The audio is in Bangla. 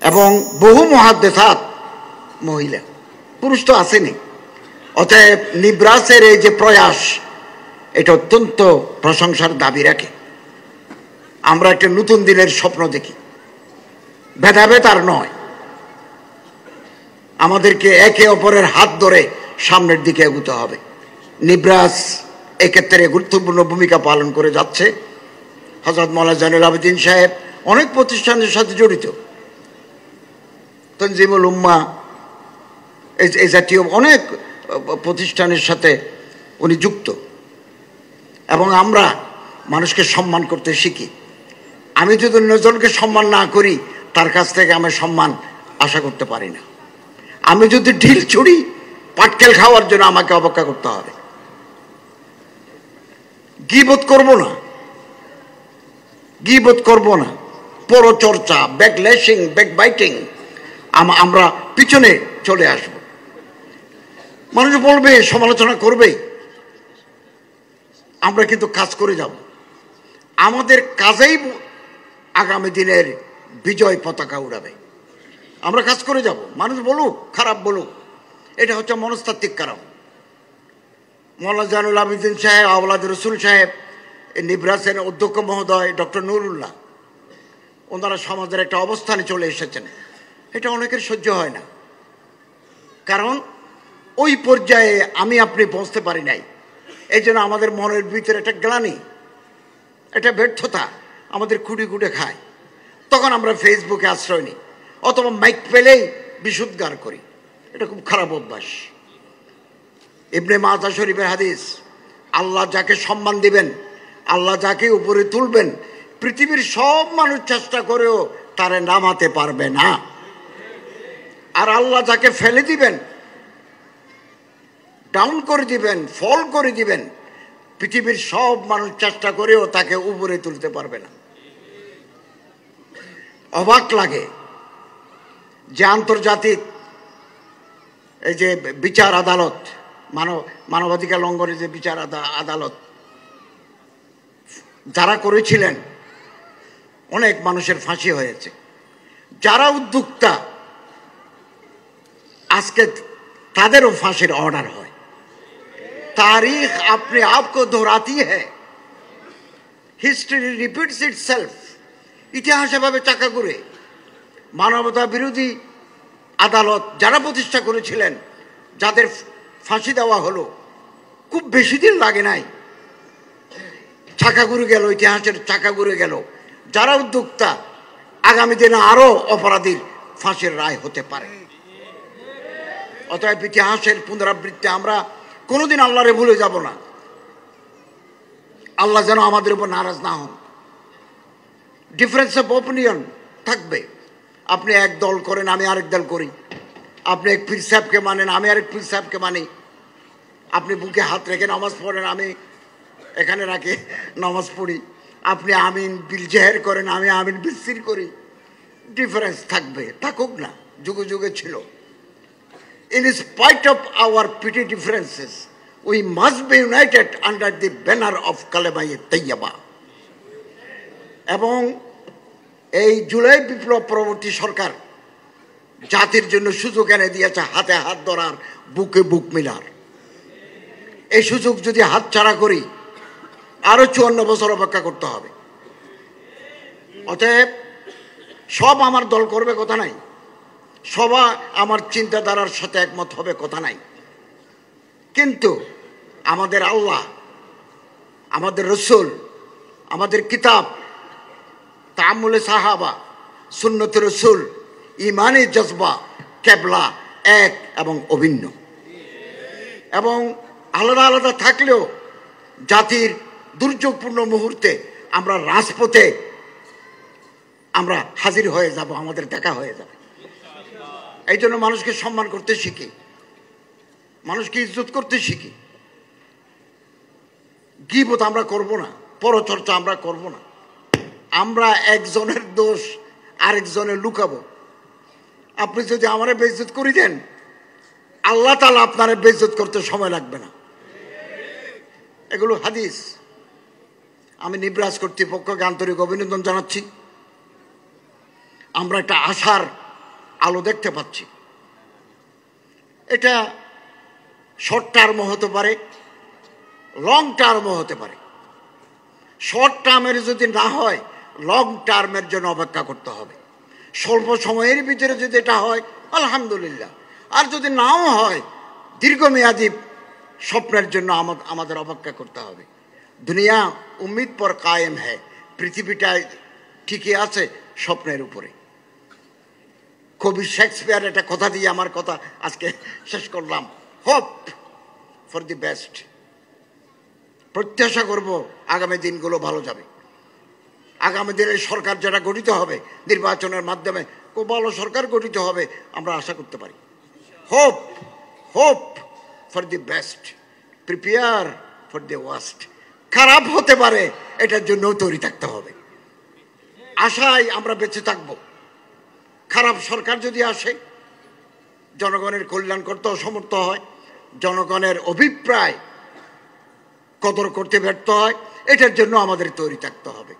এবং বহু মুহাদ্দিসাত মহিলা, পুরুষ তো আসেনি। অতএব নিব্রাসের এই যে প্রয়াস, এটা অত্যন্ত প্রশংসার দাবি রাখে। আমরা একটা নতুন দিনের স্বপ্ন দেখি, ভেদাভেদ আর নয়, আমাদেরকে একে অপরের হাত ধরে সামনের দিকে এগোতে হবে। নিব্রাস এক্ষেত্রে গুরুত্বপূর্ণ ভূমিকা পালন করে যাচ্ছে। হযরত মাওলানা জয়নুল আবেদিন সাহেব অনেক প্রতিষ্ঠানের সাথে জড়িত, তনজিমুল উম্মাহ এই জাতীয় অনেক প্রতিষ্ঠানের সাথে উনি যুক্ত। এবং আমরা মানুষকে সম্মান করতে শিখি। আমি যদি অন্যজনকে সম্মান না করি, তার কাছ থেকে আমি সম্মান আশা করতে পারি না। আমি যদি ঢিল ছুড়ি, পাটকেল খাওয়ার জন্য আমাকে অপেক্ষা করতে হবে। গীবত করব না, গীবত করব না, পরচর্চা, ব্যাকল্যাশিং, ব্যাকবাইটিং, আমরা পিছনে চলে আসব। মানুষ বলবে, সমালোচনা করবে, আমরা কিন্তু কাজ করে যাব। আমাদের কাজেই আগামী দিনের বিজয় পতাকা উড়াবে। আমরা কাজ করে যাব, মানুষ বলুক, খারাপ বলুক, এটা হচ্ছে মনস্তাত্ত্বিক কারণ। মাওলানা জয়নুল আবেদিন সাহেব, আওলাদ রসুল সাহেব, নিব্রাসের অধ্যক্ষ মহোদয় ডক্টর নুরুল্লাহ, ওনারা সমাজের একটা অবস্থানে চলে এসেছেন। এটা অনেকের সহ্য হয় না, কারণ ওই পর্যায়ে আমি আপনি পৌঁছতে পারি নাই। এই জন্য আমাদের মনের ভিতরে একটা গ্লানি, একটা ব্যর্থতা আমাদের খুঁড়ে খুঁড়ে খায়। তখন আমরা ফেসবুকে আশ্রয় নিই, অথবা মাইক পেলেই বিশুদ্ধার করি। এটা খুব খারাপ অভ্যাস। ইবনে মাজাহ শরীফের হাদিস, আল্লাহ যাকে সম্মান দিবেন, আল্লাহ যাকে উপরে তুলবেন, পৃথিবীর সব মানুষ চেষ্টা করেও তারে নামাতে পারবে না। আর আল্লাহ যাকে ফেলে দিবেন, ডাউন করে দিবেন, ফল করে দিবেন, পৃথিবীর সব মানুষ চেষ্টা করেও তাকে উপরে তুলতে পারবে না। অবাক লাগে যে আন্তর্জাতিক এই যে বিচার আদালত, মানবাধিকার লঙ্ঘনের যে বিচার আদালত যারা করেছিলেন, অনেক মানুষের ফাঁসি হয়েছে। যারা উদ্যোক্তা, আজকে তাদেরও ফাঁসির অর্ডার হয়। तारीख अपने आप को दोहराती है, হিস্ট্রি রিপিটস ইটসেলফ। ইতিহাস এভাবে চাকা ঘুরে। মানবতা বিরোধী আদালত যারা প্রতিষ্ঠা করেছিলেন, যাদের ফাঁসি দেওয়া হলো, খুব বেশি দিন লাগে নাই, চাকা ঘুরে গেল, ইতিহাসের চাকা ঘুরে গেল। যারা উদ্যোক্তা, আগামী দিনে আরো অপরাধীর ফাঁসির রায় হতে পারে। অতএব ইতিহাসের পুনরাবৃত্তি আমরা কোনোদিন আল্লাহরে ভুলে যাব না। আল্লাহ যেন আমাদের উপর নারাজ না হন। ডিফারেন্স অফ ওপিনিয়ন থাকবে। আপনি এক দল করেন, আমি আরেক দল করি। আপনি এক পীর সাহেবকে মানেন, আমি আরেক পীর সাহেবকে মানি। আপনি বুকে হাত রেখে নামাজ পড়েন, আমি এখানে রাখে নামাজ পড়ি। আপনি আমিন বিল জেহের করেন, আমি আমিন বিল সির করি। ডিফারেন্স থাকবে, থাকুক না, যুগে যুগে ছিল। In spite of our petty differences, we must be united under the banner of Kalima-e Tayyaba. এবং এই জুলাই বিপ্লব পরবর্তী সরকার জাতির জন্য সুযোগ এনে দিয়েছে হাতে হাত ধরার, বুকে বুক মিলার। এই সুযোগ যদি হাতছাড়া করি, আরো 54 বছর অপেক্ষা করতে হবে। অতএব সব আমার দল করবে কথা নাই, সবাই আমার চিন্তাধারার সাথে একমত হবে কথা নাই, কিন্তু আমাদের আল্লাহ, আমাদের রসুল, আমাদের কিতাব, তাআম্মুলে সাহাবা, সুন্নতে রসুল, ইমানি জজবা, কেবলা এক এবং অভিন্ন। এবং আলাদা আলাদা থাকলেও জাতির দুর্যোগপূর্ণ মুহূর্তে আমরা রাজপথে আমরা হাজির হয়ে যাব, আমাদের দেখা হয়ে যাবে। এই জন্য মানুষকে সম্মান করতে শিখি, মানুষকে ইজ্জত করতে শিখি। গীবত আমরা করব না, পরচর্চা আমরা করব না। আমরা একজনের দোষ আরেকজনের লুকাবো। আপনি যদি আমারে বেইজ্জত করে দেন, আল্লাহ তাআলা আপনারে বেইজ্জত করতে সময় লাগবে না। এগুলো হাদিস। আমি নিব্রাস কর্তৃপক্ষকে আন্তরিক অভিনন্দন জানাচ্ছি। আমরা একটা আশার আলো দেখতে পাচ্ছি। এটা শর্ট টার্মও হতে পারে, লং টার্মও হতে পারে। শর্ট টার্মের যদি না হয়, লং টার্মের জন্য অপেক্ষা করতে হবে। স্বল্প সময়ের ভিতরে যদি এটা হয়, আলহামদুলিল্লাহ। আর যদি নাও হয়, দীর্ঘমেয়াদী স্বপ্নের জন্য আমাদের অপেক্ষা করতে হবে। দুনিয়া উম্মিদ পর কায়েম হ্যায়, পৃথিবীটায় ঠিকই আছে স্বপ্নের উপরে। কবি শেক্সপিয়ার একটা কথা দিয়ে আমার কথা আজকে শেষ করলাম। Hope for the best. প্রত্যাশা করব আগামী দিনগুলো ভালো যাবে। আগামী দিনের সরকার যেটা গঠিত হবে, নির্বাচনের মাধ্যমে খুব ভালো সরকার গঠিত হবে আমরা আশা করতে পারি। Hope hope for the best, prepare for the worst. খারাপ হতে পারে, এটার জন্য তৈরি থাকতে হবে। আশায় আমরা বেঁচে থাকব। খারাপ সরকার যদি আসে, জনগণের কল্যাণ করতে অসমর্থ হয়, জনগণের অভিপ্রায় কদর করতে ব্যর্থ হয়, এটার জন্য আমাদের তৈরি থাকতে হবে।